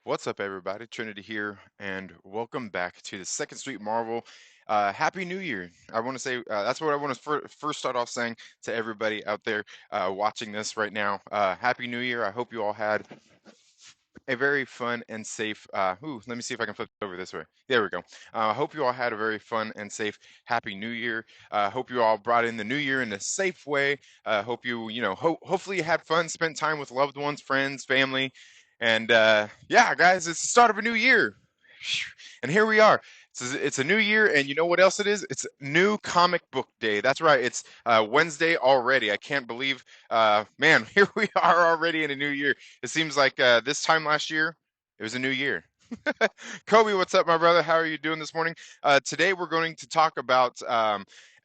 What's up, everybody? Trinity here, and welcome back to the Second Street Marvel. Happy New Year! I want to say that's what I want to first start off saying to everybody out there watching this right now. Happy New Year! I hope you all had a very fun and safe. Let me see if I can flip it over this way. There we go. I hope you all had a very fun and safe Happy New Year. Hope you all brought in the new year in a safe way. Hope hopefully you had fun, spent time with loved ones, friends, family, and yeah, guys, it's the start of a new year, and here we are. It's a new year, and you know what else it is? It's new comic book day. That's right. It's Wednesday already. I can't believe, man, here we are already in a new year. It seems like this time last year, it was a new year. Kobe, what's up, my brother? How are you doing this morning? Today, we're going to talk about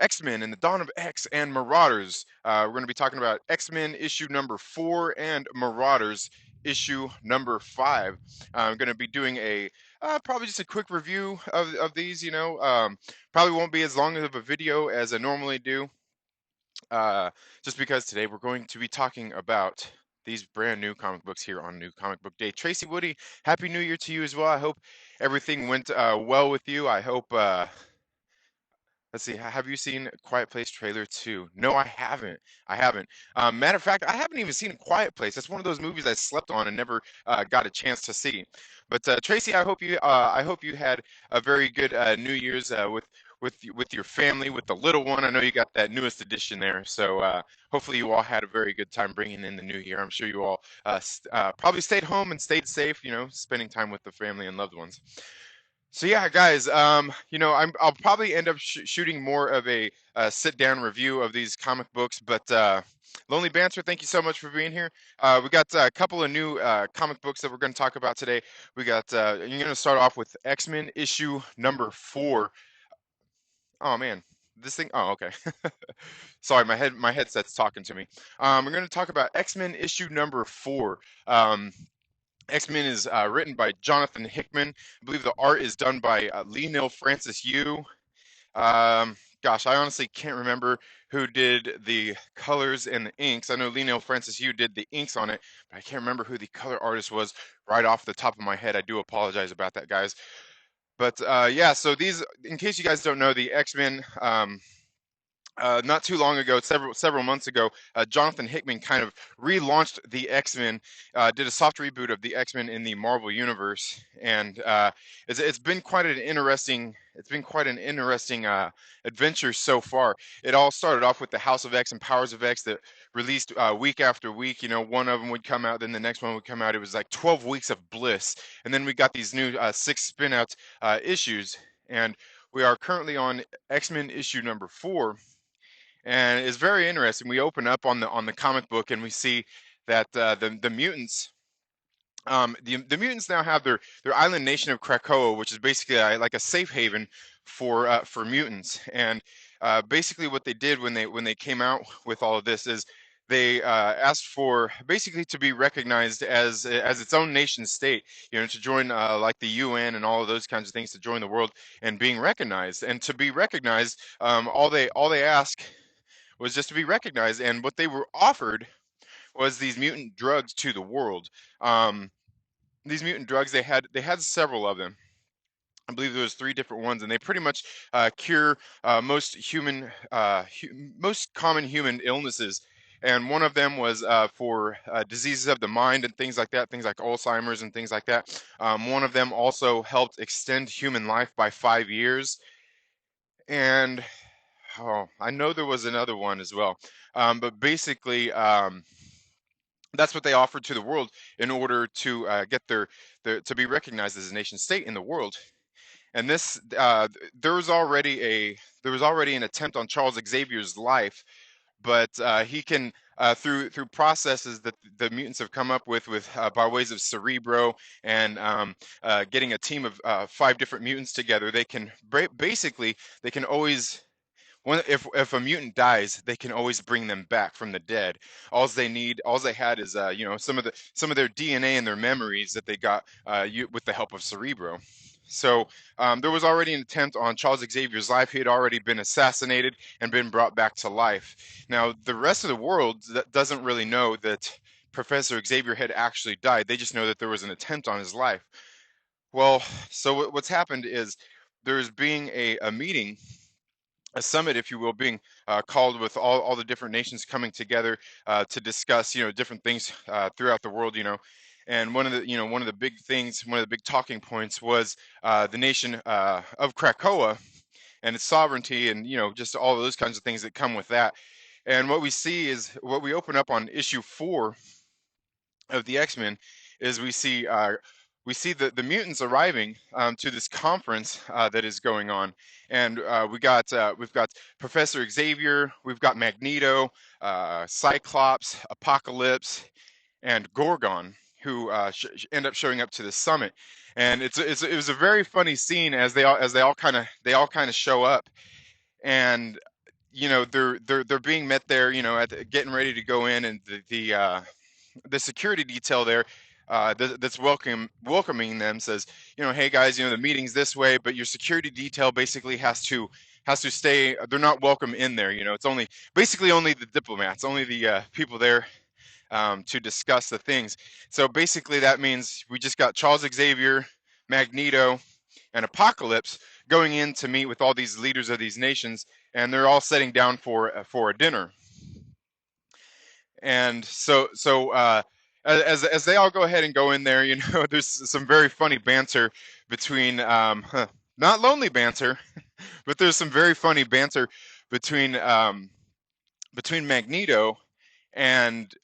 X-Men and the Dawn of X and Marauders. We're going to be talking about X-Men issue number 4 and Marauders issue number 5. I'm going to be doing a probably just a quick review of these. Probably won't be as long of a video as I normally do, just because today we're going to be talking about these brand new comic books here on New Comic Book Day. Tracy Woody, Happy New Year to you as well. I hope everything went well with you. I hope. Let's see. Have you seen Quiet Place trailer 2? No, I haven't. I haven't. Matter of fact, I haven't even seen Quiet Place. That's one of those movies I slept on and never got a chance to see. But Tracy, I hope you had a very good New Year's with your family, with the little one. I know you got that newest edition there, so hopefully you all had a very good time bringing in the new year. I'm sure you all probably stayed home and stayed safe. Spending time with the family and loved ones. So yeah, guys, I'll probably end up shooting more of a sit-down review of these comic books, but Lonely Banter, thank you so much for being here. We got a couple of new comic books that we're going to talk about today. You're going to start off with X-Men issue number 4. Oh man, this thing. Oh, okay. Sorry, my headset's talking to me. We're going to talk about X-Men issue number 4. X-Men is written by Jonathan Hickman. I believe the art is done by Lionel Francis Yu. Gosh, I honestly can't remember who did the colors and the inks. I know Lionel Francis Yu did the inks on it, but I can't remember who the color artist was right off the top of my head. I do apologize about that, guys. But yeah, so these, in case you guys don't know, the X-Men. Not too long ago, several months ago, Jonathan Hickman kind of relaunched the X-Men, did a soft reboot of the X-Men in the Marvel universe, and it's been quite an interesting adventure so far. It all started off with the House of X and Powers of X that released week after week. One of them would come out, then the next one would come out. It was like 12 weeks of bliss, and then we got these new 6 spin-out issues, and we are currently on X-Men issue number 4, and it's very interesting. We open up on the comic book and we see that the mutants. The mutants now have their island nation of Krakoa, which is basically like a safe haven for mutants. And basically, what they did when they came out with all of this is they asked for basically to be recognized as its own nation state. To join like the UN and all of those kinds of things, to join the world and being recognized. And to be recognized, all they ask was just to be recognized. And what they were offered was these mutant drugs to the world. These mutant drugs, they had several of them. I believe there was 3 different ones, and they pretty much cure most common human illnesses. And one of them was for diseases of the mind and things like that, things like Alzheimer's and things like that. One of them also helped extend human life by 5 years. And I know there was another one as well. But basically, that's what they offered to the world in order to get to be recognized as a nation state in the world. And this, there was already an attempt on Charles Xavier's life, but he can through processes that the mutants have come up with by ways of Cerebro and getting a team of 5 different mutants together. They can basically they can always if a mutant dies, they can always bring them back from the dead. All they had is some of their DNA and their memories that they got with the help of Cerebro. So there was already an attempt on Charles Xavier's life. He had already been assassinated and been brought back to life. Now the rest of the world doesn't really know that Professor Xavier had actually died. They just know that there was an attempt on his life. Well, so what's happened is there's being a meeting, a summit, if you will, being called with all the different nations coming together to discuss, different things throughout the world, And one of the big things, one of the big talking points was the nation of Krakoa and its sovereignty, and just all of those kinds of things that come with that. And what we see is what we open up on issue 4 of the X-Men is we see the mutants arriving to this conference that is going on, and we've got Professor Xavier, we've got Magneto, Cyclops, Apocalypse, and Gorgon, who end up showing up to the summit. And it was a very funny scene as they all kind of show up, and they're being met there, getting ready to go in, and the security detail there that's welcoming them says, hey guys, the meeting's this way, but your security detail basically has to stay. They're not welcome in there. It's only the diplomats, only the people there to discuss the things. So basically, that means we just got Charles Xavier, Magneto, and Apocalypse going in to meet with all these leaders of these nations, and they're all sitting down for a dinner. And so as they all go ahead and go in there, there's some very funny banter between not lonely banter, but there's some very funny banter between between Magneto and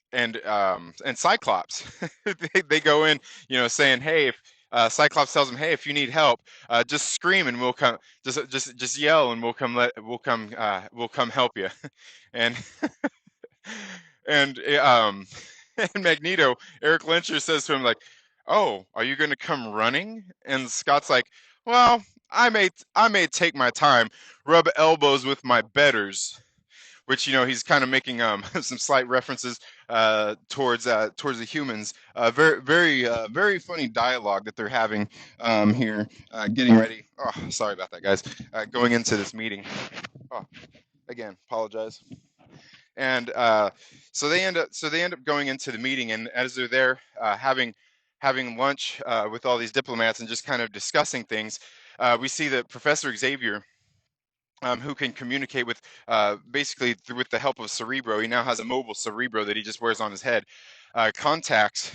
Cyclops. They go in, saying, hey, if Cyclops tells him, hey, if you need help, just scream and we'll come. Just yell and we'll come help you. And and and Magneto, Eric Lyncher says to him like, "Oh, are you going to come running?" And Scott's like, "Well, I may take my time, rub elbows with my betters." Which he's kind of making some slight references towards the humans. Very funny dialogue that they're having here, getting ready. Oh, sorry about that, guys. Going into this meeting. Oh, again, apologize. And so they end up going into the meeting, and as they're there having lunch with all these diplomats and just kind of discussing things, we see that Professor Xavier, who can communicate with basically with the help of Cerebro. He now has a mobile Cerebro that he just wears on his head. Contacts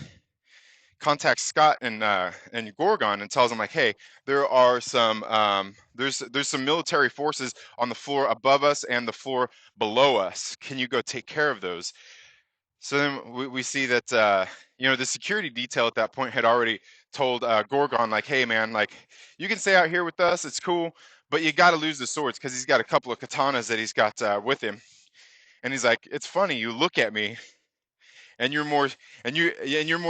Scott and Gorgon and tells him like, hey, there are some there's some military forces on the floor above us and the floor below us. Can you go take care of those? So then we see that the security detail at that point had already told Gorgon like, hey man, like you can stay out here with us, it's cool, but you got to lose the swords because he's got a couple of katanas that he's got with him. And he's like, it's funny, you look at me and you're more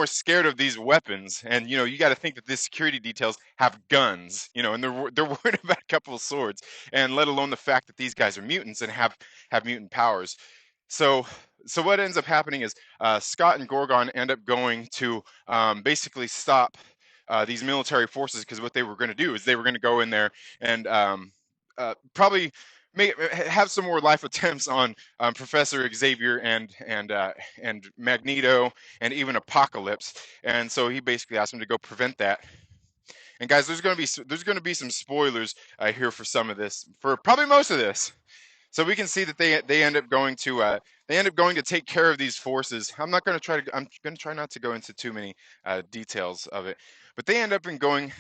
scared of these weapons, and you got to think that these security details have guns, and they're worried about a couple of swords, and let alone the fact that these guys are mutants and have mutant powers. So what ends up happening is Scott and Gorgon end up going to basically stop these military forces, because what they were going to do is they were going to go in there and probably have some more life attempts on Professor Xavier and Magneto and even Apocalypse. And so he basically asked him to go prevent that. And guys, there's going to be some spoilers here for some of this, for probably most of this. So we can see that they end up going to take care of these forces. I'm going to try not to go into too many details of it, but they end up going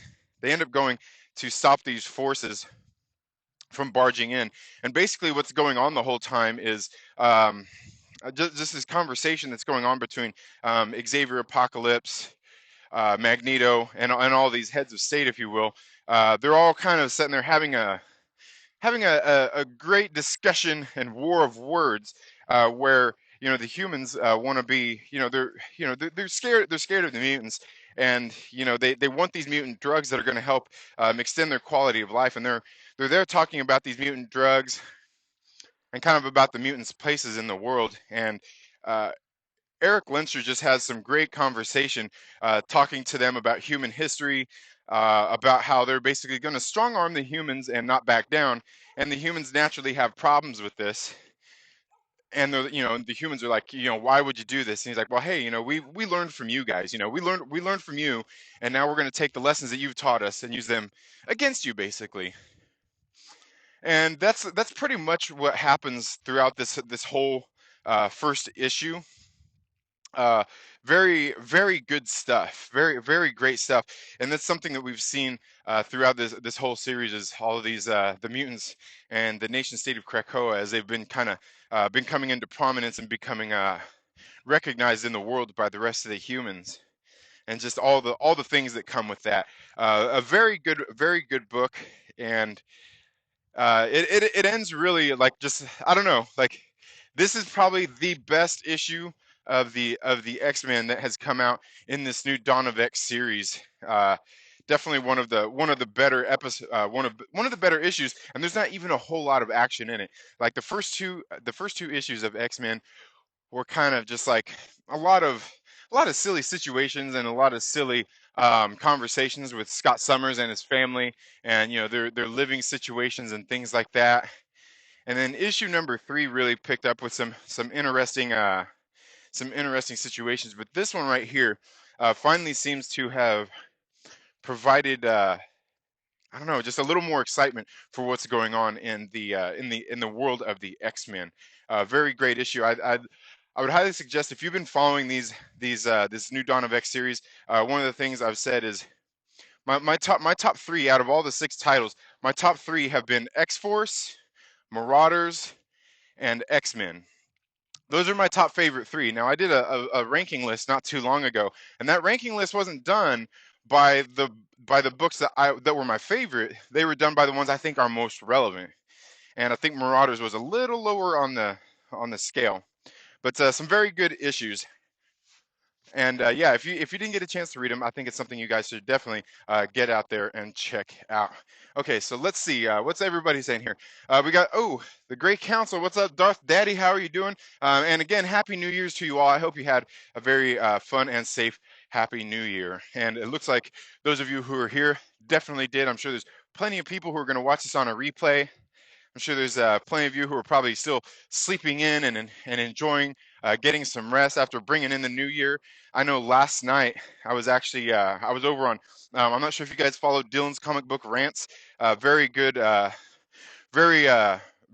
to stop these forces from barging in. And basically what's going on the whole time is just this conversation that's going on between Xavier, Apocalypse, Magneto, and all these heads of state, if you will. They're all kind of sitting there having a great discussion and war of words, where the humans want to be, they're scared of the mutants, and they want these mutant drugs that are going to help extend their quality of life, and they're there talking about these mutant drugs and kind of about the mutants' places in the world. And Eric Lyncher just has some great conversation talking to them about human history, about how they're basically going to strong arm the humans and not back down. And the humans naturally have problems with this. and the humans are like, why would you do this? And he's like, well, hey, we learned from you guys. We learned from you, and now we're going to take the lessons that you've taught us and use them against you, basically. And that's pretty much what happens throughout this whole first issue. uh, Very, very good stuff. Very, very great stuff. And that's something that we've seen throughout this whole series, is all of these the mutants and the nation state of Krakoa, as they've been kind of been coming into prominence and becoming recognized in the world by the rest of the humans, and just all the things that come with that. A very good book. And it ends really like, just, I don't know, like, this is probably the best issue of the X-Men that has come out in this new Dawn of X series. Definitely one of the better episodes, one of the better issues, and there's not even a whole lot of action in it. Like the first two issues of X-Men were kind of just like a lot of silly situations and a lot of silly conversations with Scott Summers and his family, and their living situations and things like that. And then issue number 3 really picked up with some interesting situations. But this one right here finally seems to have provided, I don't know, just a little more excitement for what's going on in the world of the X-Men. Very great issue. I would highly suggest, if you've been following this new Dawn of X series. One of the things I've said is my top 3 out of all the 6 titles. My top 3 have been X Force, Marauders, and X-Men. Those are my top favorite 3. Now, I did a ranking list not too long ago, and that ranking list wasn't done by the books that were my favorite. They were done by the ones I think are most relevant, and I think Marauders was a little lower on the scale, but some very good issues. And yeah, if you didn't get a chance to read them, I think it's something you guys should definitely get out there and check out. Okay, so let's see. What's everybody saying here? We got, the Great Council. What's up, Darth Daddy? How are you doing? And again, Happy New Year's to you all. I hope you had a very fun and safe Happy New Year. And it looks like those of you who are here definitely did. I'm sure there's plenty of people who are going to watch this on a replay. I'm sure there's plenty of you who are probably still sleeping in and enjoying getting some rest after bringing in the new year. I know last night I was actually I was over on. I'm not sure if you guys followed Dylan's comic book rants. Very good, very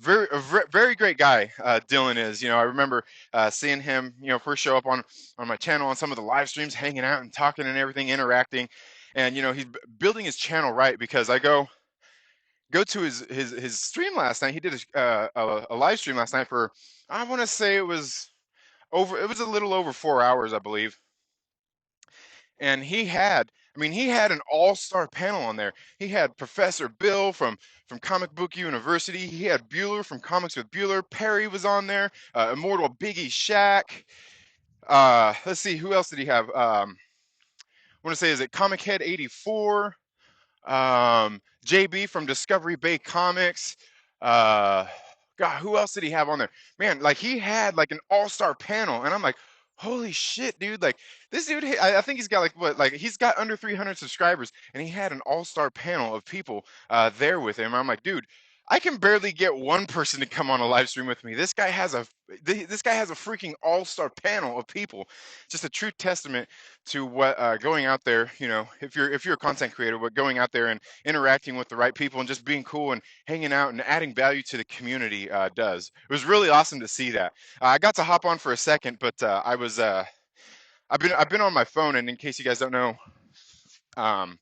very great guy. Dylan is. I remember seeing him first show up on my channel on some of the live streams, hanging out and talking and everything, interacting. And he's building his channel right, because I go to his stream last night. He did a live stream last night for, I want to say it was a little over 4 hours, I believe. And he had an all-star panel on there. He had Professor Bill from Comic Book University. He had Bueller from Comics with Bueller. Perry was on there. Immortal Biggie Shack. Let's see, who else did he have? I want to say, is it Comic Head 84? JB from Discovery Bay Comics. Uh, God, who else did he have on there? Man, like, he had like an all-star panel, and I'm like, holy shit, dude! Like, this dude, I think he's got like, what, like, he's got under 300 subscribers, and he had an all-star panel of people there with him. I'm like, dude, I can barely get one person to come on a live stream with me. This guy has a freaking all-star panel of people. Just a true testament to what going out there, if you're a content creator, what going out there and interacting with the right people and just being cool and hanging out and adding value to the community does. It was really awesome to see that. I got to hop on for a second, but I've been on my phone, and in case you guys don't know, um,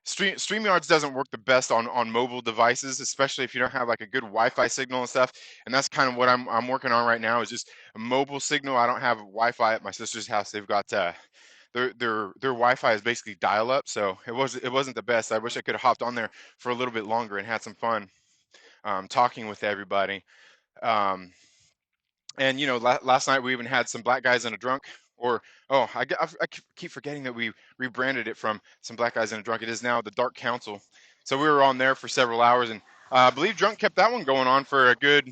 StreamYards doesn't work the best on mobile devices, especially if you don't have like a good Wi-Fi signal and stuff. And that's kind of what I'm working on right now, is just a mobile signal. I don't have Wi-Fi at my sister's house. They've got their Wi-Fi is basically dial-up, so it wasn't the best. I wish I could have hopped on there for a little bit longer and had some fun talking with everybody. Um, and last night we even had some black guys and a drunk. Or I keep forgetting that we rebranded it from some black guys and a drunk. It is now the Dark Council. So we were on there for several hours, and I believe Drunk kept that one going on for a good,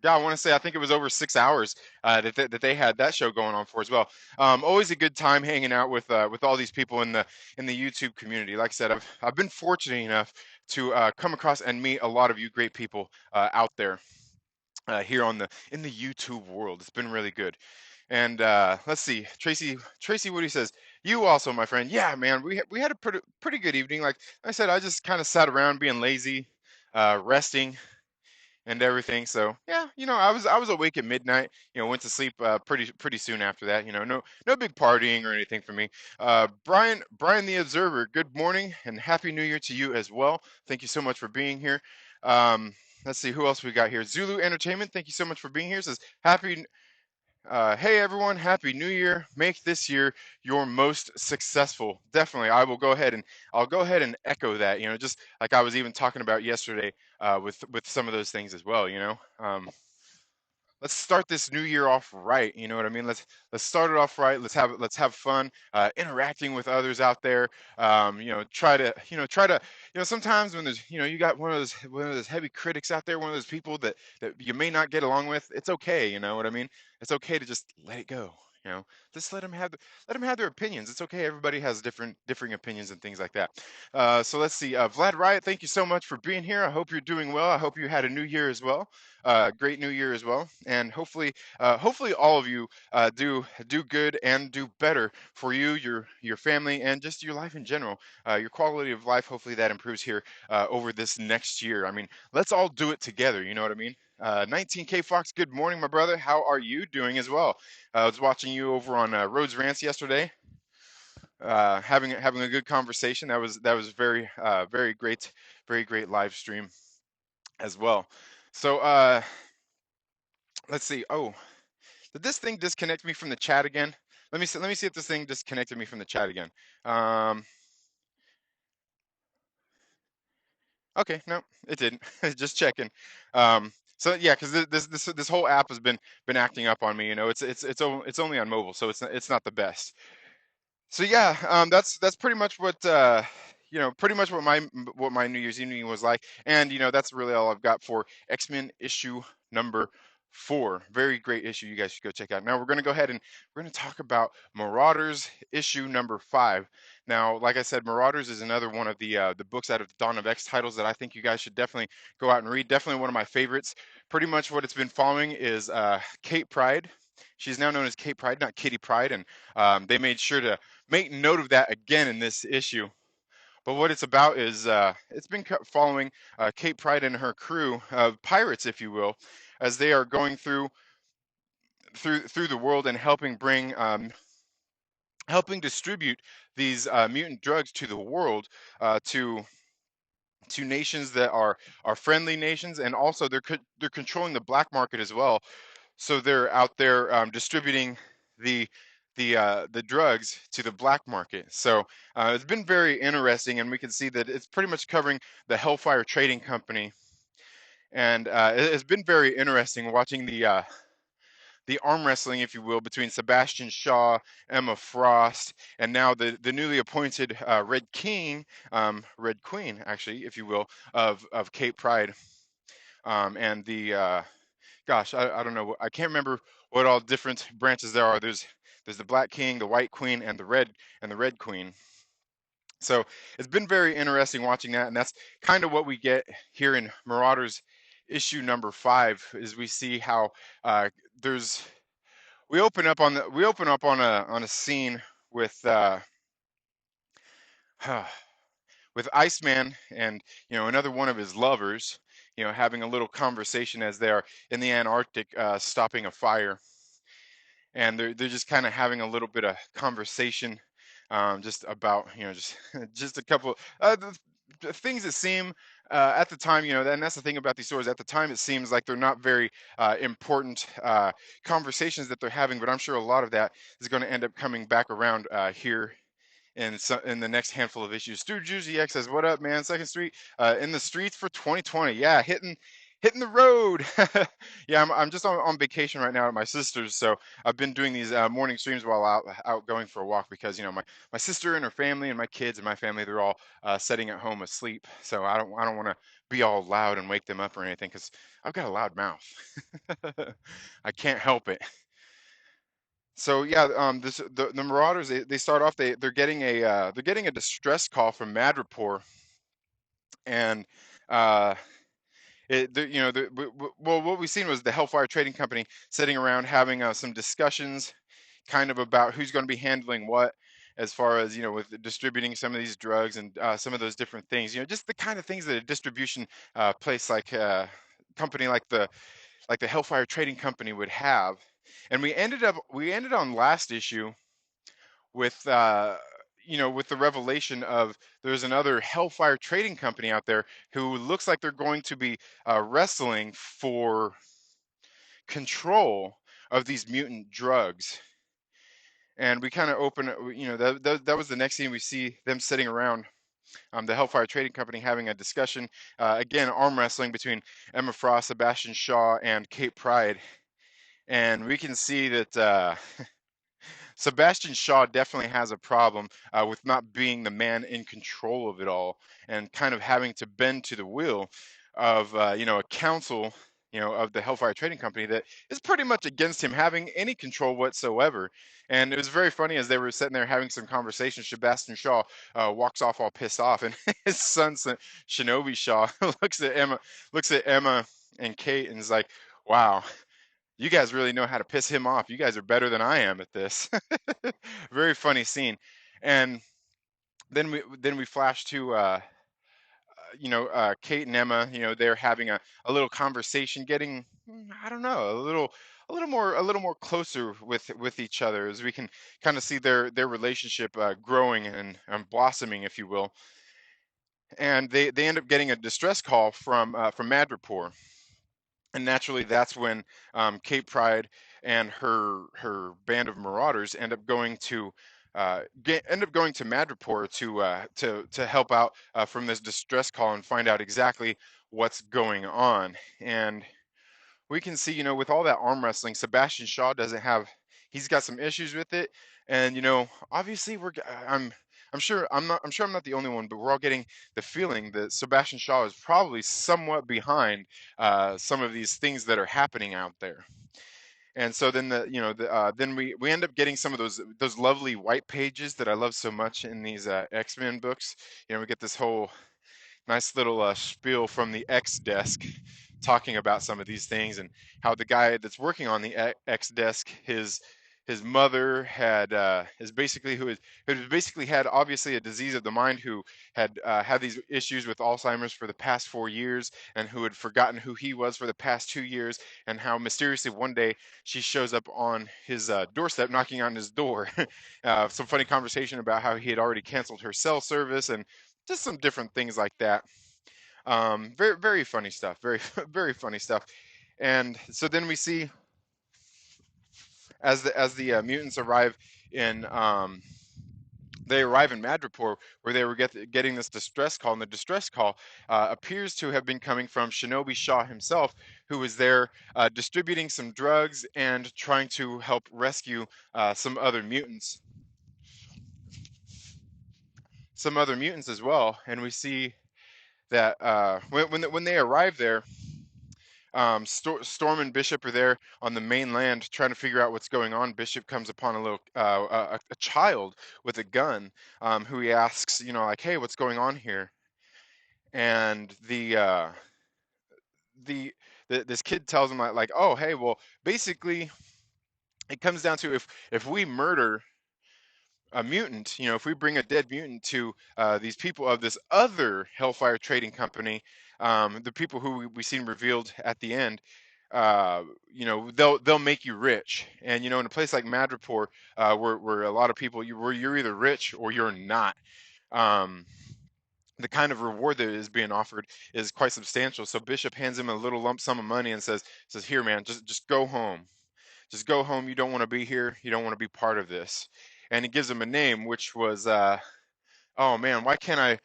God, I want to say, I think it was over 6 hours that they had that show going on for as well. Always a good time hanging out with all these people in the YouTube community. Like I said, I've been fortunate enough to come across and meet a lot of you great people out there. here on the in the YouTube world. It's been really good. And let's see, Tracy Woody says, "You also, my friend." Yeah, man, we had a pretty good evening. Like I said, I just kind of sat around being lazy, resting and everything. So yeah, I was awake at midnight. Went to sleep pretty soon after that. No big partying or anything for me. Brian the Observer, good morning and happy New Year to you as well. Thank you so much for being here. Um, let's see who else we got here. Zulu Entertainment, thank you so much for being here. Says hey everyone, happy New Year. Make this year your most successful. Definitely, I'll go ahead and echo that. Just like I was even talking about yesterday with some of those things as well. Let's start this new year off right. You know what I mean? Let's start it off right. Let's have fun interacting with others out there. Try to sometimes when there's you got one of those heavy critics out there, one of those people that you may not get along with. It's okay. You know what I mean? It's okay to just let it go. Just let them have their opinions. It's okay. Everybody has differing opinions and things like that. So let's see. Vlad Riot, thank you so much for being here. I hope you're doing well. I hope you had a new year as well. Great new year as well, and hopefully all of you do good and do better for you, your family, and just your life in general. Your quality of life, hopefully that improves here over this next year. I mean, let's all do it together. You know what I mean? 19K Fox, good morning, my brother. How are you doing as well? I was watching you over on Rhodes Rants yesterday, having a good conversation. That was very great, very great live stream as well. So let's see. Oh, did this thing disconnect me from the chat again? Let me see if this thing disconnected me from the chat again. Um, okay, no, it didn't. Just checking. So yeah, because this whole app has been acting up on me. It's only on mobile, so it's not the best. So yeah, that's pretty much what my New Year's evening was like, and that's really all I've got for X-Men issue number 4. Very great issue. You guys should go check out. Now we're going to go ahead and we're going to talk about Marauders issue number 5. Now, like I said, Marauders is another one of the books out of the Dawn of X titles that I think you guys should definitely go out and read. Definitely one of my favorites. Pretty much what it's been following is Kate Pride. She's now known as Kate Pride, not Kitty Pride, and they made sure to make note of that again in this issue. But what it's about is it's been following Kate Pride and her crew of pirates, if you will, as they are going through the world and helping distribute these mutant drugs to the world, to nations that are friendly nations, and also they're controlling the black market as well. So they're out there distributing the the drugs to the black market. So it's been very interesting, and we can see that it's pretty much covering the Hellfire Trading Company, and it's been very interesting watching the arm wrestling, if you will, between Sebastian Shaw, Emma Frost, and now the newly appointed Red Queen, actually, if you will, of Cape Pride, and the gosh, I don't know. I can't remember what all different branches there are. There's the Black King, the White Queen, and the Red Queen. So it's been very interesting watching that, and that's kind of what we get here in Marauders issue number 5. Is we see how there's we open up on a scene with with Iceman and another one of his lovers, having a little conversation as they are in the Antarctic, stopping a fire, and they're just kind of having a little bit of conversation, just about just a couple the things that seem at the time, and that's the thing about these stories. At the time, it seems like they're not very important conversations that they're having, but I'm sure a lot of that is going to end up coming back around here in the next handful of issues. Stu Juziek says, "What up, man? Second Street in the streets for 2020. Yeah, hitting the road. Yeah, I'm just on vacation right now at my sister's, so I've been doing these morning streams while out going for a walk because my sister and her family and my kids and my family, they're all sitting at home asleep. So I don't want to be all loud and wake them up or anything because I've got a loud mouth. I can't help it. So yeah, the Marauders, they start off, they're getting a distress call from Madripoor, and uh, well, what we've seen was the Hellfire Trading Company sitting around having some discussions, kind of about who's going to be handling what, as far as with distributing some of these drugs and some of those different things. Just the kind of things that a distribution place like company like the Hellfire Trading Company would have. And we ended on last issue with with the revelation of there's another Hellfire Trading Company out there who looks like they're going to be wrestling for control of these mutant drugs. And we kind of that was the next scene. We see them sitting around, the Hellfire Trading Company, having a discussion, again arm wrestling between Emma Frost, Sebastian Shaw, and Kate Pride. And we can see that Sebastian Shaw definitely has a problem with not being the man in control of it all, and kind of having to bend to the will of a council, of the Hellfire Trading Company that is pretty much against him having any control whatsoever. And it was very funny as they were sitting there having some conversation. Sebastian Shaw walks off all pissed off, and his son Shinobi Shaw looks at Emma and Kate, and is like, "Wow, you guys really know how to piss him off. You guys are better than I am at this." Very funny scene. And then we flash to Kate and Emma. They're having a little conversation, getting, I don't know, a little more closer with each other, as we can kind of see their relationship growing and blossoming, if you will. And they end up getting a distress call from Madripoor. And naturally, that's when Kate Pride and her band of Marauders end up going to Madripoor to help out from this distress call and find out exactly what's going on. And we can see, with all that arm wrestling, Sebastian Shaw doesn't have. He's got some issues with it, and obviously I'm sure I'm not the only one, but we're all getting the feeling that Sebastian Shaw is probably somewhat behind some of these things that are happening out there. And so then then we end up getting some of those lovely white pages that I love so much in these X-Men books. We get this whole nice little spiel from the X desk, talking about some of these things, and how the guy that's working on the X desk, his mother is basically who has basically had, obviously, a disease of the mind, who had these issues with Alzheimer's for the past 4 years, and who had forgotten who he was for the past 2 years, and how mysteriously one day she shows up on his doorstep, knocking on his door. Some funny conversation about how he had already canceled her cell service, and just some different things like that. Very, very funny stuff. Very, very funny stuff. And so then we see, as the mutants arrive in Madripoor, where they were getting this distress call, and the distress call appears to have been coming from Shinobi Shaw himself, who was there distributing some drugs and trying to help rescue some other mutants, as well. And we see that when they arrive there, Storm and Bishop are there on the mainland trying to figure out what's going on. Bishop comes upon a child with a gun, who he asks, like, "Hey, what's going on here?" And this kid tells him, like, "Oh, hey, well, basically, it comes down to, if we murder a mutant, if we bring a dead mutant to these people of this other Hellfire Trading Company, the people who we seen revealed at the end, they'll make you rich. And in a place like Madripoor, where a lot of people, where you're either rich or you're not. Um, the kind of reward that is being offered is quite substantial. So Bishop hands him a little lump sum of money and says, "Here, man, just go home. Just go home. You don't want to be here. You don't want to be part of this." And he gives him a name, which was, oh man, why can't I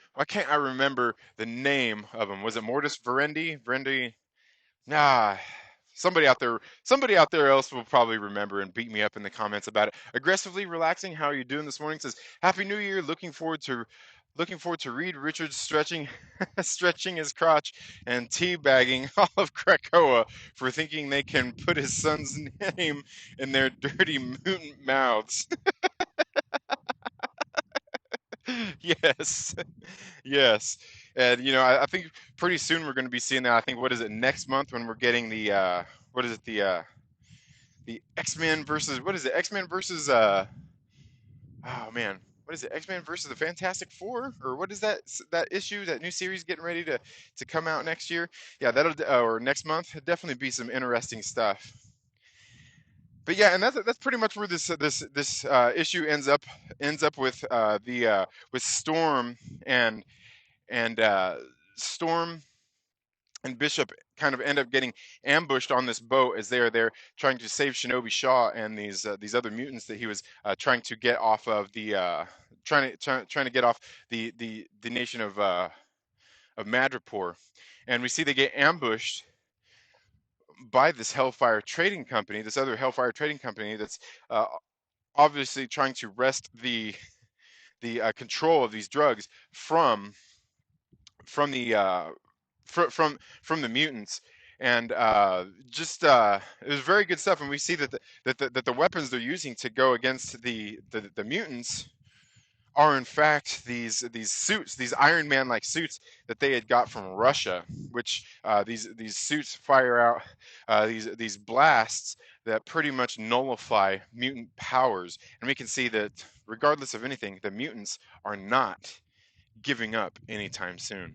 remember the name of him? Was it Mortis Verendi? Verendi? Nah. Somebody out there else will probably remember and beat me up in the comments about it. Aggressively relaxing. How are you doing this morning? Says, "Happy New Year. Looking forward to Reed Richards stretching stretching his crotch and teabagging all of Krakoa for thinking they can put his son's name in their dirty mutant mouths." Yes. Yes. And I think pretty soon we're going to be seeing that. I think, what is it, next month when we're getting the what is it, the X-Men versus, what is it, X-Men versus oh man, what is it, X-Men versus the Fantastic Four, or what is that issue, that new series getting ready to come out next year? Yeah, that'll or next month. It'll definitely be some interesting stuff. But yeah, and that's pretty much where this issue ends up with Storm and and uh, Storm and Bishop kind of end up getting ambushed on this boat as they are there trying to save Shinobi Shaw and these other mutants that he was trying to get off of the trying to get off the nation of Madripoor. And we see they get ambushed by this Hellfire Trading Company, this other Hellfire Trading Company that's uh, obviously trying to wrest the control of these drugs from the from the mutants. And just it was very good stuff. And we see that the weapons they're using to go against the mutants are in fact these suits, these Iron Man like suits that they had got from Russia, which these suits fire out these blasts that pretty much nullify mutant powers. And we can see that regardless of anything, the mutants are not giving up anytime soon.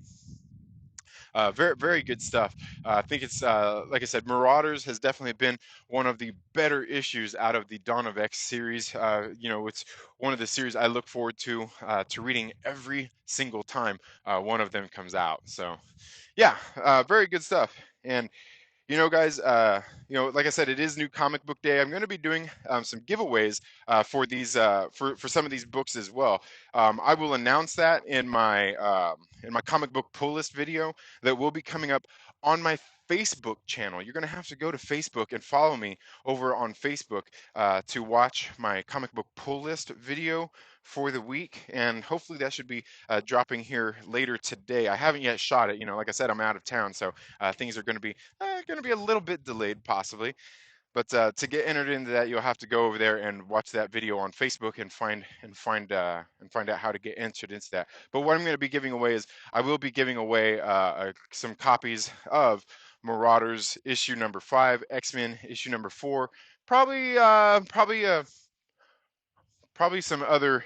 Very, very good stuff. I think it's like I said, Marauders has definitely been one of the better issues out of the Dawn of X series. It's one of the series I look forward to reading every single time one of them comes out. So, yeah, very good stuff. And guys, like I said, it is New Comic Book Day. I'm going to be doing some giveaways for these for some of these books as well. I will announce that in my comic book pull list video that will be coming up on my Facebook channel. You're going to have to go to Facebook and follow me over on Facebook to watch my comic book pull list video for the week, and hopefully that should be dropping here later today. I haven't yet shot it. Like I said, I'm out of town, so things are going to be a little bit delayed possibly. But to get entered into that, you'll have to go over there and watch that video on Facebook and find out how to get entered into that. But what I'm going to be giving away is I will be giving away some copies of Marauders issue number 5, X-Men issue number 4, probably some other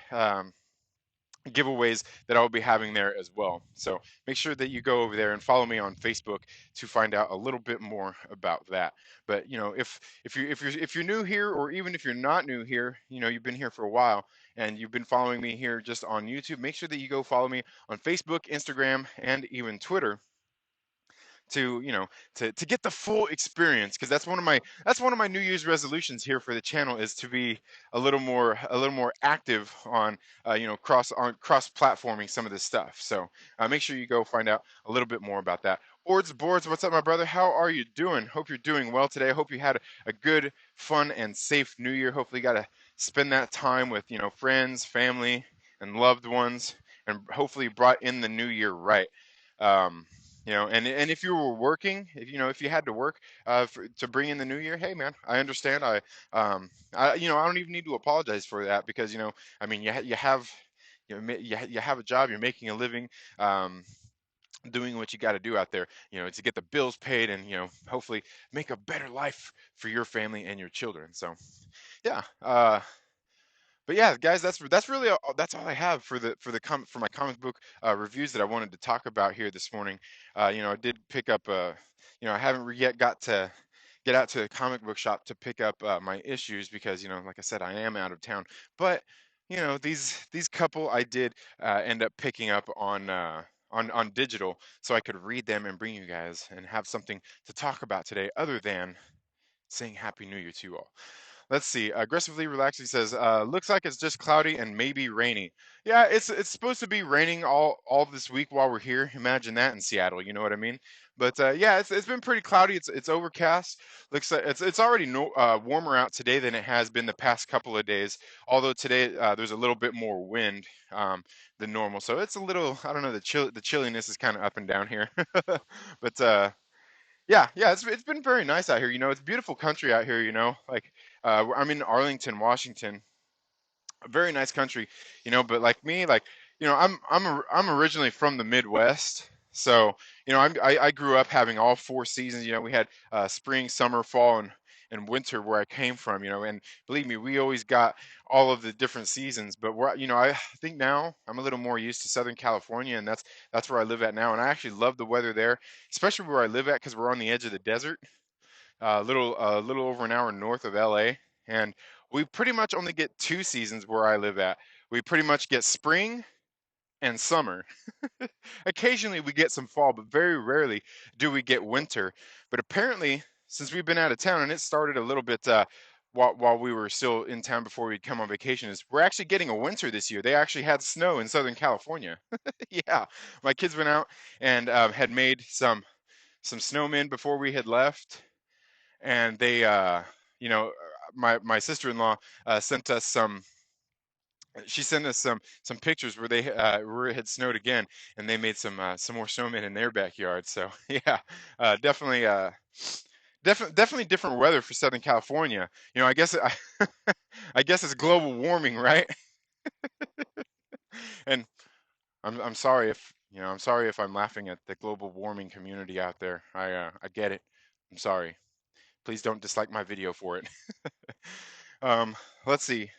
giveaways that I'll be having there as well. So make sure that you go over there and follow me on Facebook to find out a little bit more about that. But if you're new here, or even if you're not new here, you've been here for a while and you've been following me here just on YouTube, make sure that you go follow me on Facebook, Instagram, and even Twitter to to get the full experience, because that's one of my New Year's resolutions here for the channel, is to be a little more active on cross platforming some of this stuff. So make sure you go find out a little bit more about that. Ords Boards, what's up, my brother? How are you doing? Hope you're doing well today. I hope you had a good, fun, and safe New Year. Hopefully you got to spend that time with friends, family, and loved ones, and hopefully brought in the new year right. um, and if you were working, if you had to work to bring in the new year, hey man, I understand. I don't even need to apologize for that, because I mean, you have you have a job, you're making a living, um, doing what you got to do out there, to get the bills paid, and hopefully make a better life for your family and your children. So yeah. But yeah, guys, that's really that's all I have for my comic book reviews that I wanted to talk about here this morning. I did pick up I haven't yet got to get out to the comic book shop to pick up my issues, because like I said, I am out of town. But these couple I did end up picking up on digital, so I could read them and bring you guys and have something to talk about today, other than saying Happy New Year to you all. Let's see. Aggressively relaxing says, looks like it's just cloudy and maybe rainy. Yeah, it's supposed to be raining all this week while we're here. Imagine that in Seattle. You know what I mean? But yeah, it's been pretty cloudy. It's overcast. Looks like it's already warmer out today than it has been the past couple of days. Although today there's a little bit more wind than normal, so it's a little, I don't know, the chilliness is kind of up and down here. But yeah, it's been very nice out here. It's beautiful country out here. Like I'm in Arlington, Washington. A very nice country. But like me, like I'm originally from the Midwest, so I grew up having all four seasons. We had spring, summer, fall, and winter where I came from. And believe me, we always got all of the different seasons. But I think now I'm a little more used to Southern California, and that's where I live at now. And I actually love the weather there, especially where I live at because we're on the edge of the desert, little over an hour north of LA, and we pretty much only get two seasons where I live at. We pretty much get spring and summer. Occasionally we get some fall, but very rarely do we get winter. But apparently, since we've been out of town, and it started a little bit while we were still in town before we'd come on vacation, is we're actually getting a winter this year. They actually had snow in Southern California. Yeah, my kids went out and had made some snowmen before we had left, and they, you know, my sister-in-law sent us some she sent us some pictures where it had snowed again, and they made some more snowmen in their backyard. So yeah, definitely definitely different weather for Southern California. I guess I guess it's global warming, right? And I'm sorry if I'm sorry if I'm laughing at the global warming community out there. I get it. I'm sorry. Please don't dislike my video for it. um, let's see.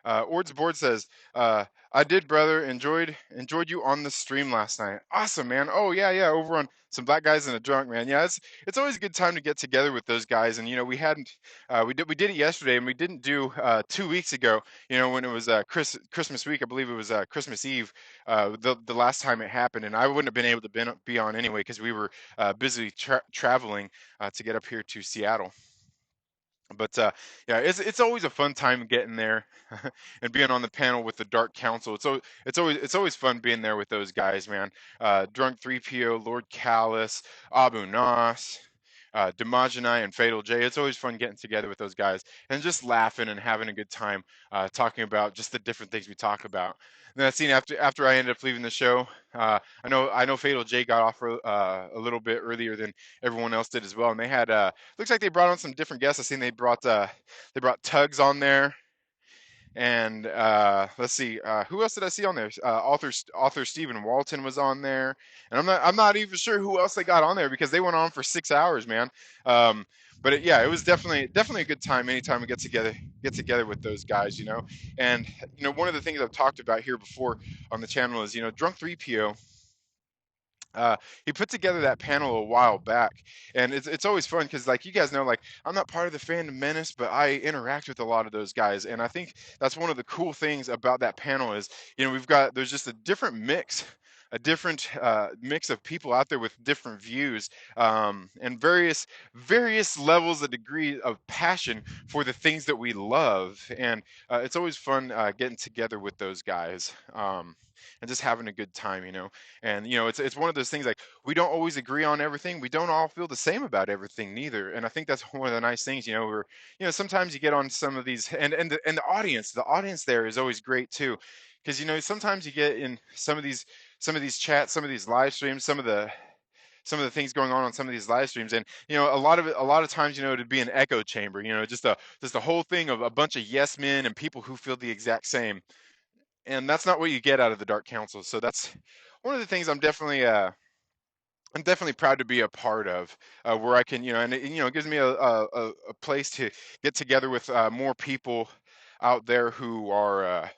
Ord's board says, "I did, brother. Enjoyed you on the stream last night. Awesome, man. Oh yeah, yeah. Over on some black guys and a drunk man. Yeah, it's always a good time to get together with those guys. And we did it yesterday, and we didn't do 2 weeks ago. When it was Christmas week, I believe it was Christmas Eve. The last time it happened, and I wouldn't have been able to be on anyway because we were busy traveling to get up here to Seattle. But yeah, it's always a fun time getting there and being on the panel with the Dark Council. It's always fun being there with those guys, man. Drunk 3PO, Lord Callus, Abu Nas, Demogeny, and Fatal J. It's always fun getting together with those guys and just laughing and having a good time talking about just the different things we talk about. And then I seen after I ended up leaving the show, I know Fatal J got off a little bit earlier than everyone else did as well, and they had looks like they brought on some different guests. I seen they brought Tugs on there, and let's see, who else did I see on there? Author Stephen Walton was on there, and I'm not even sure who else they got on there because they went on for 6 hours, man. Um, but yeah, it was definitely a good time. Anytime we get together with those guys, and one of the things I've talked about here before on the channel is Drunk 3PO. uh, he put together that panel a while back, and it's always fun because, like, you guys know, like, I'm not part of the fandom menace, but I interact with a lot of those guys, and I think that's one of the cool things about that panel is there's just a different mix. A different mix of people out there with different views, and various levels of degree of passion for the things that we love, and it's always fun getting together with those guys, and just having a good time. And it's one of those things, like, we don't always agree on everything. We don't all feel the same about everything neither. And I think that's one of the nice things, where sometimes you get on some of these, and the audience there is always great too, because sometimes you get in some of these chats, some of these live streams, some of the things going on some of these live streams, and a lot of times it'd be an echo chamber, just a whole thing of a bunch of yes men and people who feel the exact same, and that's not what you get out of the Dark Council. So that's one of the things I'm definitely proud to be a part of, where I can, and it gives me a place to get together with more people out there who are,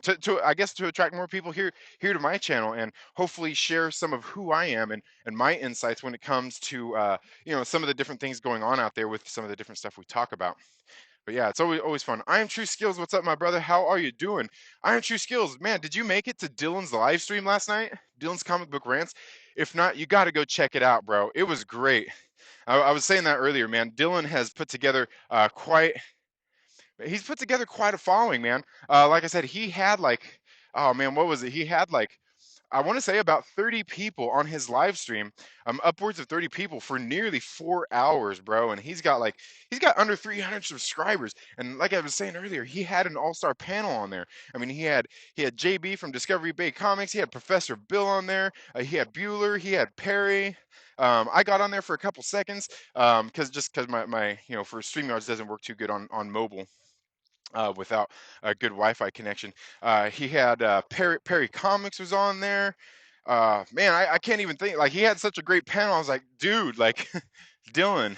to I guess to attract more people here to my channel, and hopefully share some of who I am and my insights when it comes to some of the different things going on out there with some of the different stuff we talk about. But yeah, it's always fun. I am True Skills. What's up, my brother? How are you doing? I am True Skills. Man, did you make it to Dylan's live stream last night? Dylan's comic book rants. If not, you got to go check it out, bro. It was great. I was saying that earlier, man. Dylan has put together quite. He's put together quite a following, man. Like I said, he had like, oh man, what was it? He had like, I want to say about 30 people on his live stream, upwards of 30 people for nearly 4 hours, bro. And he's got under 300 subscribers. And like I was saying earlier, he had an all-star panel on there. I mean, he had JB from Discovery Bay Comics. He had Professor Bill on there. He had Bueller. He had Perry. I got on there for a couple seconds because my for StreamYards doesn't work too good on mobile. without a good Wi-Fi connection. He had Perry Comics was on there. Man, I can't even think. Like he had such a great panel. I was like, dude, like Dylan,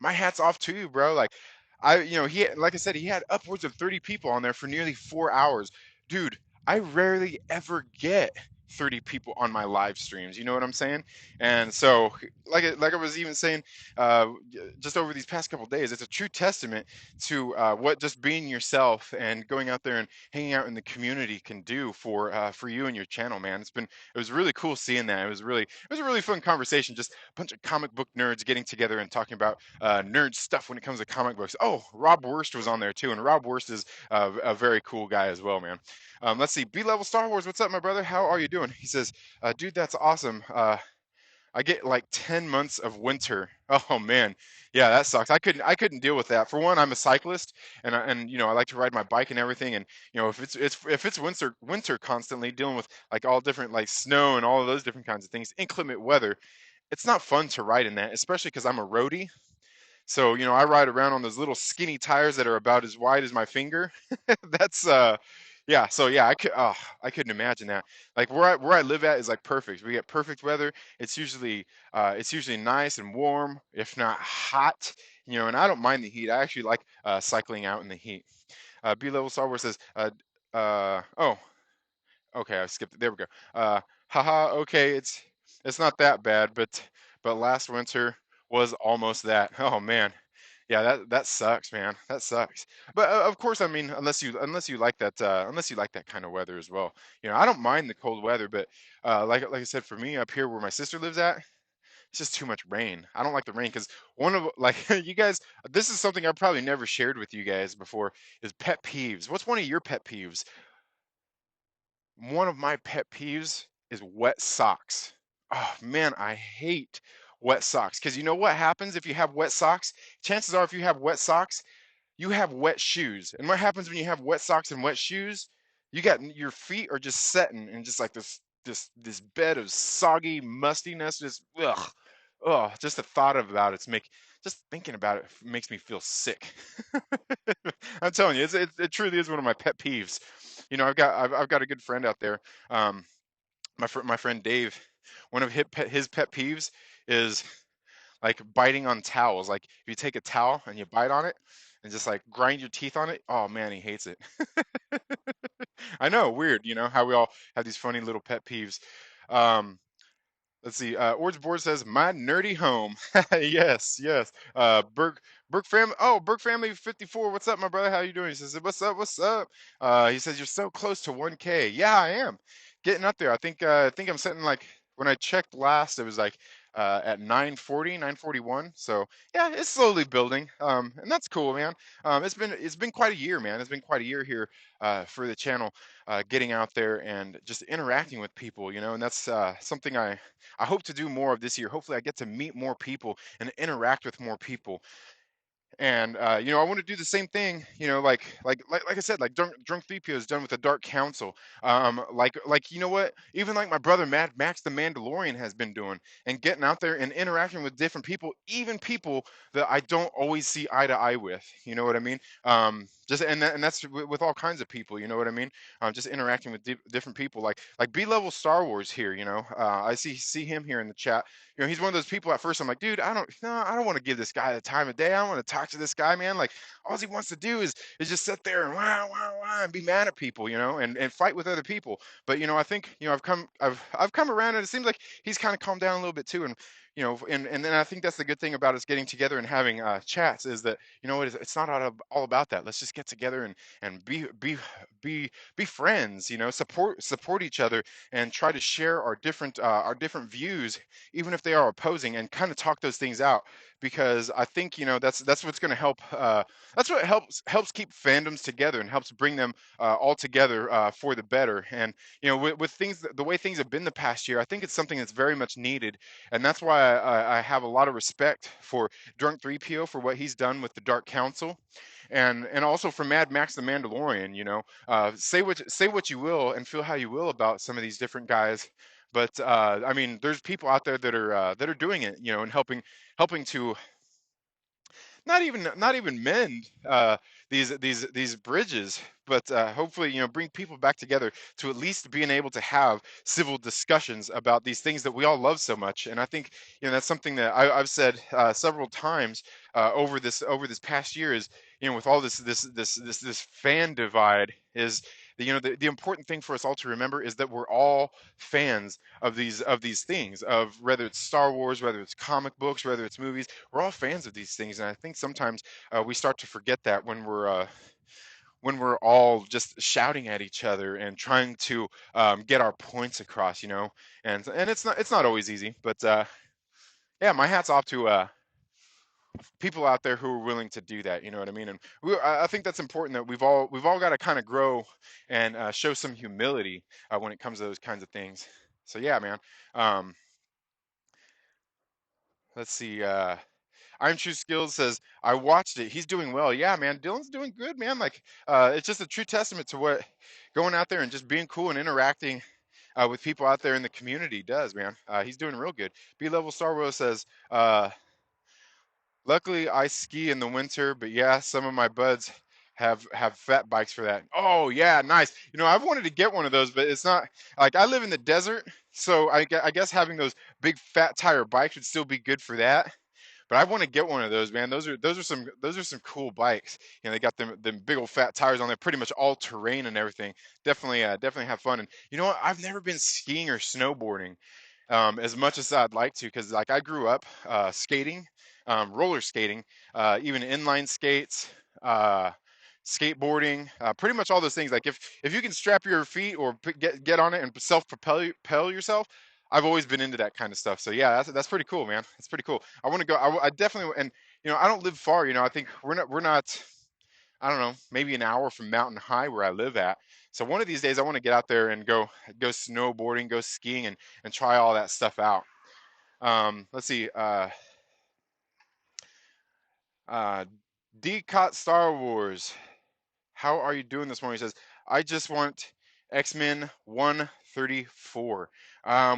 my hat's off to you, bro. Like he like I said, he had upwards of 30 people on there for nearly 4 hours. Dude, I rarely ever get 30 people on my live streams. You know what I'm saying? And so, like I was even saying, just over these past couple days, it's a true testament to what just being yourself and going out there and hanging out in the community can do for you and your channel, man. It was really cool seeing that. It was a really fun conversation. Just a bunch of comic book nerds getting together and talking about nerd stuff when it comes to comic books. Oh, Rob Worst was on there too, and Rob Worst is a very cool guy as well, man. Let's see, B Level Star Wars. What's up, my brother? How are you doing? He says, dude, that's awesome. I get like 10 months of winter. Oh man. Yeah, that sucks. I couldn't deal with that. For one, I'm a cyclist and I like to ride my bike and everything and if it's winter constantly dealing with like all different like snow and all of those different kinds of things, inclement weather, it's not fun to ride in that, especially cuz I'm a roadie. So, I ride around on those little skinny tires that are about as wide as my finger. That's yeah, so yeah, I couldn't imagine that. Like where I live at is like perfect. We get perfect weather. It's usually nice and warm, if not hot. And I don't mind the heat. I actually like cycling out in the heat. B Level Star Wars says oh, okay, I skipped it. There we go. Haha, okay, it's not that bad, but last winter was almost that. Oh man. Yeah, that sucks, man. That sucks. But of course, I mean, unless you like that kind of weather as well. I don't mind the cold weather, but like I said, for me up here where my sister lives at, it's just too much rain. I don't like the rain because one of like you guys, this is something I've probably never shared with you guys before is pet peeves. What's one of your pet peeves? One of my pet peeves is wet socks. Oh man, I hate wet socks because you know what happens if you have wet socks? Chances are, if you have wet socks, you have wet shoes. And what happens when you have wet socks and wet shoes? Your feet are just setting in just like this bed of soggy mustiness. Just ugh, just the thought about just thinking about it makes me feel sick. I'm telling you, it truly is one of my pet peeves. I've got a good friend out there. Um, my friend Dave. One of his pet peeves is like biting on towels. Like if you take a towel and you bite on it and just like grind your teeth on it, oh man, he hates it. I know, weird, how we all have these funny little pet peeves. Um, Let's see. Orange Board says my nerdy home. Yes, yes. Burke family. Oh, Burke family 54. What's up, my brother? How you doing? He says, "What's up? What's up?" He says, "You're so close to 1K." Yeah, I am getting up there. I think I'm sitting like when I checked last, it was like at 940, 941. So yeah, it's slowly building. And that's cool, man. It's been quite a year, man. It's been quite a year here for the channel, getting out there and just interacting with people, and that's something I hope to do more of this year. Hopefully, I get to meet more people and interact with more people. And I want to do the same thing, like I said, like drunk Thepio is done with the Dark Council. Like you know what? Even like my brother Mad Max the Mandalorian has been doing, and getting out there and interacting with different people, even people that I don't always see eye to eye with. You know what I mean? Just and that's with all kinds of people. You know what I mean? Just interacting with different people, like B Level Star Wars here. I see him here in the chat. He's one of those people at first I'm like, dude, I don't want to give this guy the time of day. I don't want to talk to this guy, man. Like all he wants to do is just sit there and wah, and be mad at people, and fight with other people. But I think, I've come around and it seems like he's kind of calmed down a little bit too. And then I think that's the good thing about us getting together and having chats is that, it's not all about that. Let's just get together and be friends, support each other and try to share our different views, even if they are opposing, and kind of talk those things out, because I think that's what's going to help. That's what helps keep fandoms together and helps bring them all together for the better. And with things the way things have been the past year, I think it's something that's very much needed, and that's why I have a lot of respect for Drunk 3PO for what he's done with the Dark Council. And also for Mad Max the Mandalorian. Say what you will and feel how you will about some of these different guys, but I mean, there's people out there that are doing it, and helping to not even mend these bridges, but hopefully, bring people back together to at least being able to have civil discussions about these things that we all love so much. And I think that's something that I've said several times over this past year is, with all this fan divide is. The important thing for us all to remember is that we're all fans of these things, of whether it's Star Wars, whether it's comic books, whether it's movies. We're all fans of these things, and I think sometimes we start to forget that when we're all just shouting at each other and trying to get our points across. And it's not always easy, but yeah, my hat's off to people out there who are willing to do that. You know what I mean? And I think that's important, that we've all got to kind of grow and show some humility when it comes to those kinds of things. So yeah, man. Um, let's see. Iron True Skills says, I watched it. He's doing well. Yeah, man. Dylan's doing good, man. Like, it's just a true testament to what going out there and just being cool and interacting with people out there in the community does, man. He's doing real good. B Level Star Wars says, luckily I ski in the winter, but yeah, some of my buds have fat bikes for that. Oh yeah, nice. I've wanted to get one of those, but it's not like I live in the desert, so I guess having those big fat tire bikes would still be good for that. But I want to get one of those, man. Those are some cool bikes. They got them big old fat tires on there, pretty much all terrain and everything. Definitely have fun. And you know what? I've never been skiing or snowboarding as much as I'd like to, because like I grew up skating, roller skating, even inline skates, uh, skateboarding, pretty much all those things. Like if you can strap your feet or get on it and propel yourself, I've always been into that kind of stuff. So yeah, that's pretty cool, man. That's pretty cool. I want to go. I definitely, and I don't live far. I think we're not. I don't know, maybe an hour from Mountain High where I live at. So one of these days I want to get out there and go snowboarding, go skiing, and try all that stuff out. Let's see. Uh, Decot Star Wars. How are you doing this morning? He says, I just want X-Men 134.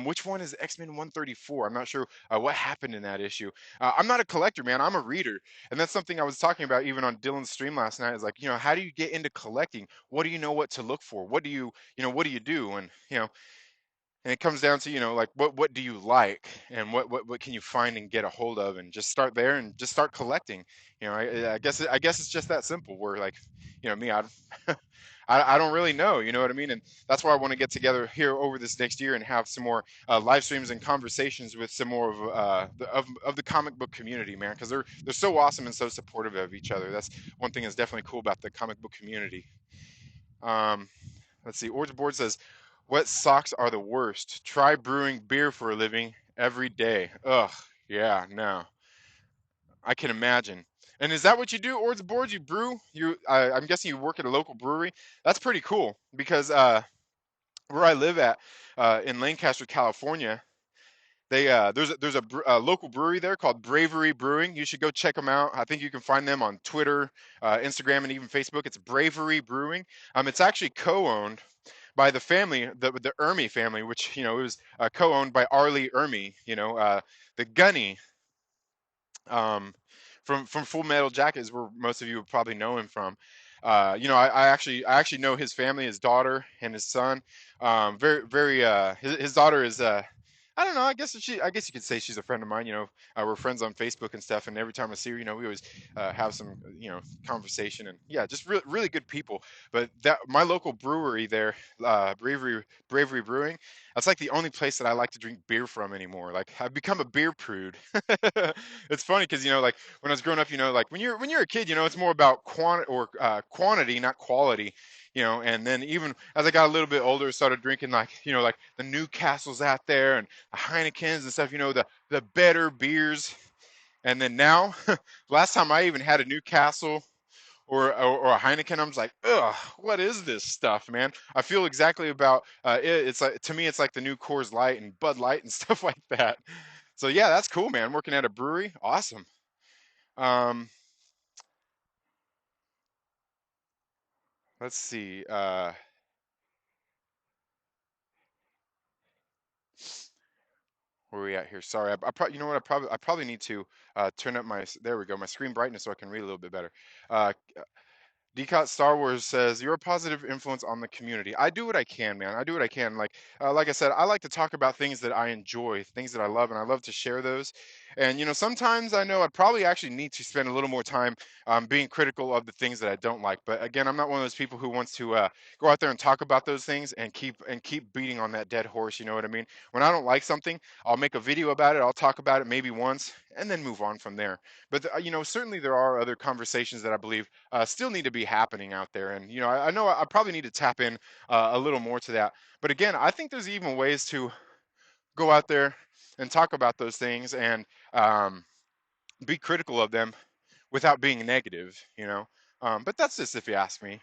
Which one is X-Men 134? I'm not sure what happened in that issue. I'm not a collector, man. I'm a reader. And that's something I was talking about even on Dylan's stream last night, is like, how do you get into collecting? What do you know what to look for? What do you do? And it comes down to, like, what do you like, and what can you find and get a hold of, and just start there and just start collecting. I guess it's just that simple, where like, me, I don't really know, you know what I mean? And that's why I want to get together here over this next year and have some more live streams and conversations with some more of the comic book community, man, because they're so awesome and so supportive of each other. That's one thing that's definitely cool about the comic book community. um Let's see. Orange Board says, "Wet socks are the worst. Try brewing beer for a living every day." Ugh. Yeah. No. I can imagine. And is that what you do, Orange Board? You brew? I'm guessing you work at a local brewery. That's pretty cool, because where I live at in Lancaster, California, there's a local brewery there called Bravery Brewing. You should go check them out. I think you can find them on Twitter, Instagram, and even Facebook. It's Bravery Brewing. It's actually co-owned by the family, the Ermey family, which it was co-owned by Arlie Ermey, the Gunny, um, from Full Metal Jacket, is where most of you would probably know him from. I actually know his family, his daughter and his son. Very very his daughter is I don't know. I guess you could say she's a friend of mine. We're friends on Facebook and stuff. And every time I see her, we always have some conversation. And yeah, just really good people. But that my local brewery there, Bravery Brewing, that's like the only place that I like to drink beer from anymore. Like, I've become a beer prude. It's funny because like when I was growing up, like when you're a kid, it's more about quantity, not quality. And then even as I got a little bit older, started drinking like like the Newcastles out there and the Heinekens and stuff. The better beers. And then now, last time I even had a Newcastle or a Heineken, I'm just like, ugh, what is this stuff, man? I feel exactly about it. It's like, to me, it's like the new Coors Light and Bud Light and stuff like that. So yeah, that's cool, man. Working at a brewery, awesome. Um, let's see. Where are we at here? Sorry, you know what? I probably need to turn up there we go, my screen brightness so I can read a little bit better. Uh, Decot Star Wars says you're a positive influence on the community. I do what I can, man. I do what I can. Like I said, I like to talk about things that I enjoy, things that I love, and I love to share those. And sometimes I know I'd probably actually need to spend a little more time being critical of the things that I don't like. But again, I'm not one of those people who wants to go out there and talk about those things and keep beating on that dead horse. You know what I mean? When I don't like something, I'll make a video about it. I'll talk about it maybe once, and then move on from there. But certainly there are other conversations that I believe still need to be happening out there. And I know I probably need to tap in a little more to that. But again, I think there's even ways to go out there and talk about those things and um, be critical of them without being negative. But that's just if you ask me.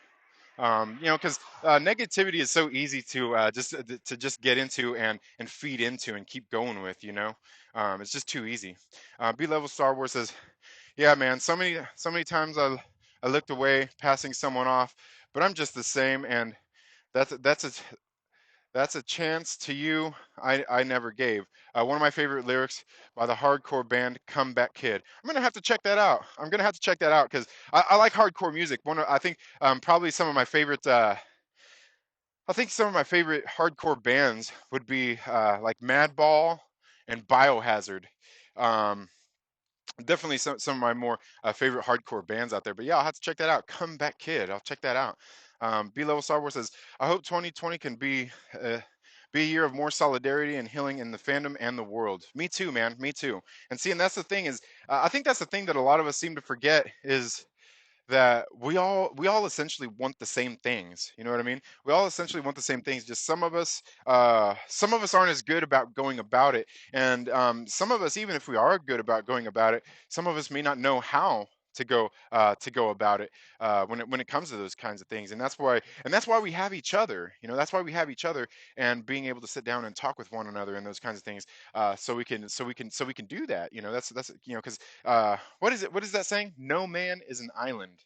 Because negativity is so easy to just get into and feed into and keep going with. It's just too easy. B level Star Wars says, yeah, man. So many times I looked away, passing someone off, but I'm just the same, and that's that's a that's a chance to you I never gave. One of my favorite lyrics by the hardcore band Comeback Kid. I'm gonna have to check that out. I'm gonna have to check that out because I like hardcore music. I think probably some of my favorite. I think some of my favorite hardcore bands would be like Madball and Biohazard. Um, Definitely some of my more favorite hardcore bands out there. But yeah, I'll have to check that out. Comeback Kid, I'll check that out. B Level Star Wars says, I hope 2020 can be a year of more solidarity and healing in the fandom and the world. Me too, man. Me too. And see, and that's the thing is, I think that's the thing that a lot of us seem to forget is that we all essentially want the same things. You know what I mean? We all essentially want the same things. Just some of us aren't as good about going about it, and some of us, even if we are good about going about it, some of us may not know how to go about it when it comes to those kinds of things. And that's why we have each other. That's why we have each other, and being able to sit down and talk with one another and those kinds of things, so we can do that. That's because what is that saying? No man is an island.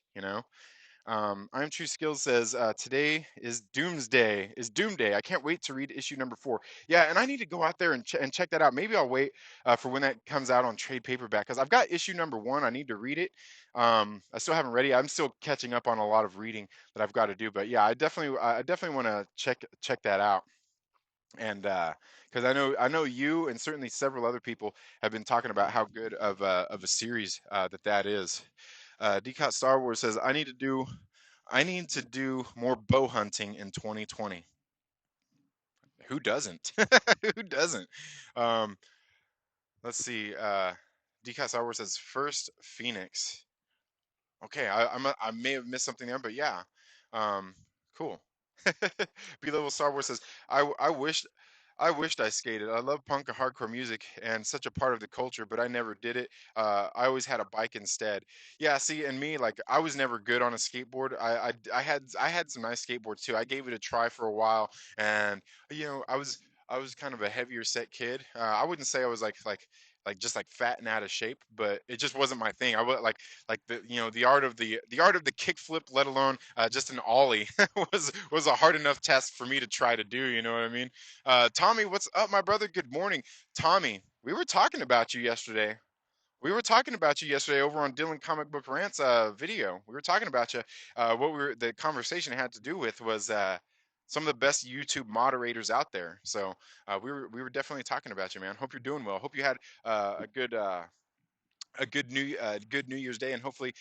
I'm True Skills says today is Doomsday. Is Doomday. I can't wait to read issue number 4. Yeah, and I need to go out there and check that out. Maybe I'll wait for when that comes out on trade paperback because I've got issue number 1. I need to read it. I still haven't read it. I'm still catching up on a lot of reading that I've got to do. But yeah, I definitely want to check that out. And because I know you and certainly several other people have been talking about how good of a series that is. Decot Star Wars says I need to do more bow hunting in 2020. Who doesn't? Who doesn't? Um, let's see. Decot Star Wars says first Phoenix. Okay, I may have missed something there, but yeah, um, cool. B level Star Wars says I wished I skated. I love punk and hardcore music and such a part of the culture, but I never did it. I always had a bike instead. Yeah, see, and me, like I was never good on a skateboard. I had some nice skateboards too. I gave it a try for a while, and I was kind of a heavier set kid. I wouldn't say I was like just like fat and out of shape, but it just wasn't my thing. I was like the art of the kickflip, let alone just an ollie, was a hard enough test for me to try to do. You know what I mean? Tommy, what's up, my brother? Good morning, Tommy. We were talking about you yesterday. We were talking about you yesterday over on Dylan Comic Book Rants video. We were talking about you. The conversation had to do with was some of the best YouTube moderators out there. So we were definitely talking about you, man. Hope you're doing well. Hope you had a good New Year's Day, and hopefully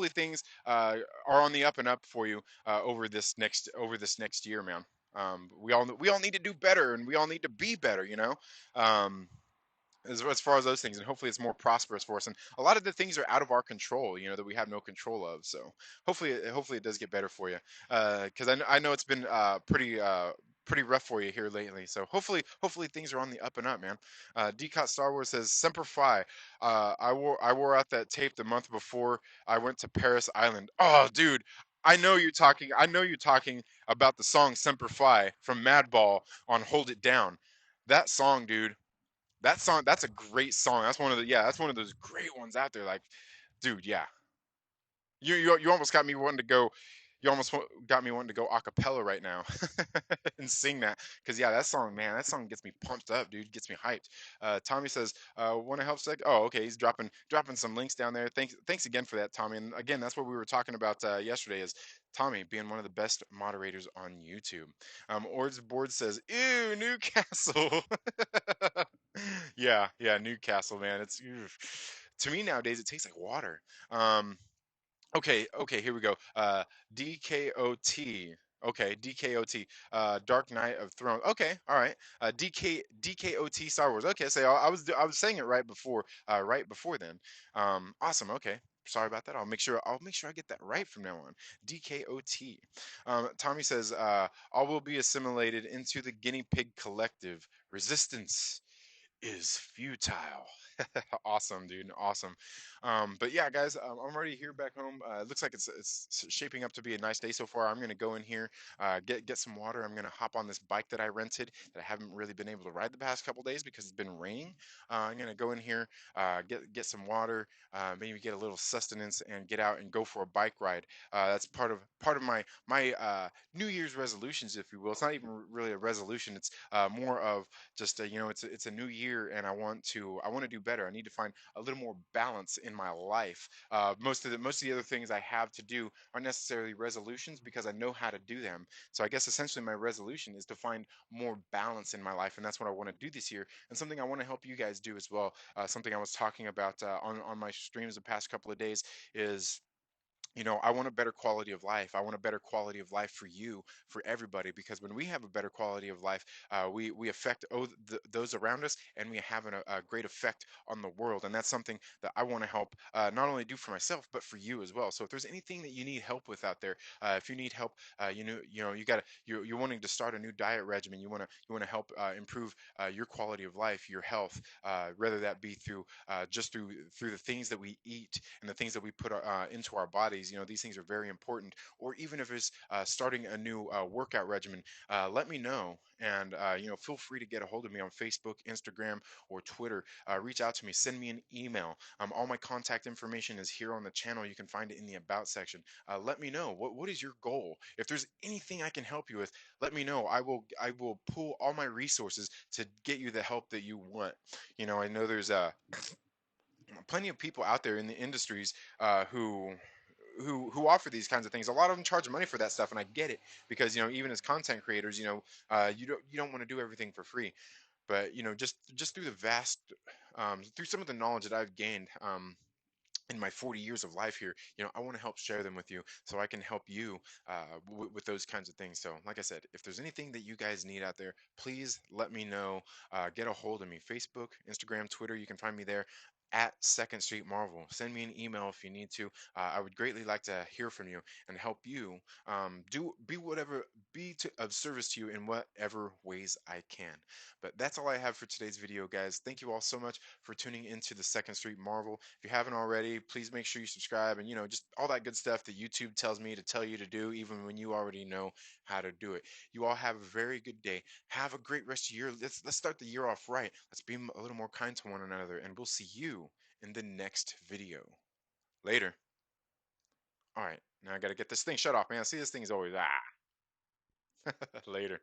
things are on the up and up for you over this next year, man. We all need to do better, and we all need to be better. Um, as far as those things, and hopefully it's more prosperous for us, and a lot of the things are out of our control, that we have no control of. So hopefully it does get better for you, because I know it's been pretty rough for you here lately. So hopefully things are on the up and up, man. Decot Star Wars says Semper Fi. I wore out that tape the month before I went to Paris Island. Oh, dude, I know you're talking about the song Semper Fi from Madball on Hold It Down. That song, dude, that's a great song. That's one of those great ones out there. Like, dude, yeah. You almost got me wanting to go. You almost got me wanting to go a cappella right now and sing that. Because yeah, that song, man, that song gets me pumped up, dude. Gets me hyped. Tommy says, "Want to help sec?" Oh, okay. He's dropping some links down there. Thanks again for that, Tommy. And again, that's what we were talking about yesterday. Is Tommy being one of the best moderators on YouTube. Ord's board says, "Ew, Newcastle." Yeah, Newcastle, man. To me nowadays it tastes like water. Um, okay, here we go. DKOT. Okay, DKOT. Dark Knight of Thrones. Okay, all right. DKOT Star Wars. Okay, so I was saying it right before then. Awesome. Okay. Sorry about that. I'll make sure I get that right from now on. DKOT. Tommy says, all will be assimilated into the guinea pig collective. Resistance is futile. Awesome, dude. Awesome. But yeah, guys, I'm already here back home. It looks like it's shaping up to be a nice day so far. I'm gonna go in here, get some water. I'm gonna hop on this bike that I rented that I haven't really been able to ride the past couple days because it's been raining. I'm gonna go in here, get some water, maybe get a little sustenance, and get out and go for a bike ride. That's part of my New Year's resolutions, if you will. It's not even really a resolution. It's more of just it's a new year, and I want to do better. I need to find a little more balance in my life. Most of the other things I have to do aren't necessarily resolutions because I know how to do them. So I guess essentially my resolution is to find more balance in my life, and that's what I want to do this year, and something I want to help you guys do as well. Something I was talking about on my streams the past couple of days is, I want a better quality of life. I want a better quality of life for you, for everybody, because when we have a better quality of life, we affect those around us, and we have a great effect on the world. And that's something that I want to help not only do for myself, but for you as well. So if there's anything that you need help with out there, if you need help, you're wanting to start a new diet regimen. You want to help improve your quality of life, your health, whether that be through just through the things that we eat and the things that we put into our bodies. These things are very important. Or even if it's starting a new workout regimen, let me know. And feel free to get a hold of me on Facebook, Instagram, or Twitter. Reach out to me. Send me an email. All my contact information is here on the channel. You can find it in the About section. Let me know what is your goal. If there's anything I can help you with, let me know. I will pull all my resources to get you the help that you want. I know there's plenty of people out there in the industries who offer these kinds of things. A lot of them charge money for that stuff, and I get it because even as content creators, you don't want to do everything for free. But just through the vast through some of the knowledge that I've gained. In my 40 years of life here, I want to help share them with you so I can help you with those kinds of things. So, like I said, if there's anything that you guys need out there, please let me know. Get a hold of me. Facebook, Instagram, Twitter, you can find me there at Second Street Marvel. Send me an email if you need to. I would greatly like to hear from you and help you do be whatever of service to you in whatever ways I can. But that's all I have for today's video, guys. Thank you all so much for tuning into the Second Street Marvel. If you haven't already, please make sure you subscribe and just all that good stuff that YouTube tells me to tell you to do, even when you already know how to do it. You all have a very good day. Have a great rest of your year. Let's start the year off right. Let's be a little more kind to one another, and we'll see you in the next video. Later. All right, now I gotta get this thing shut off, man. See, this thing's always Later.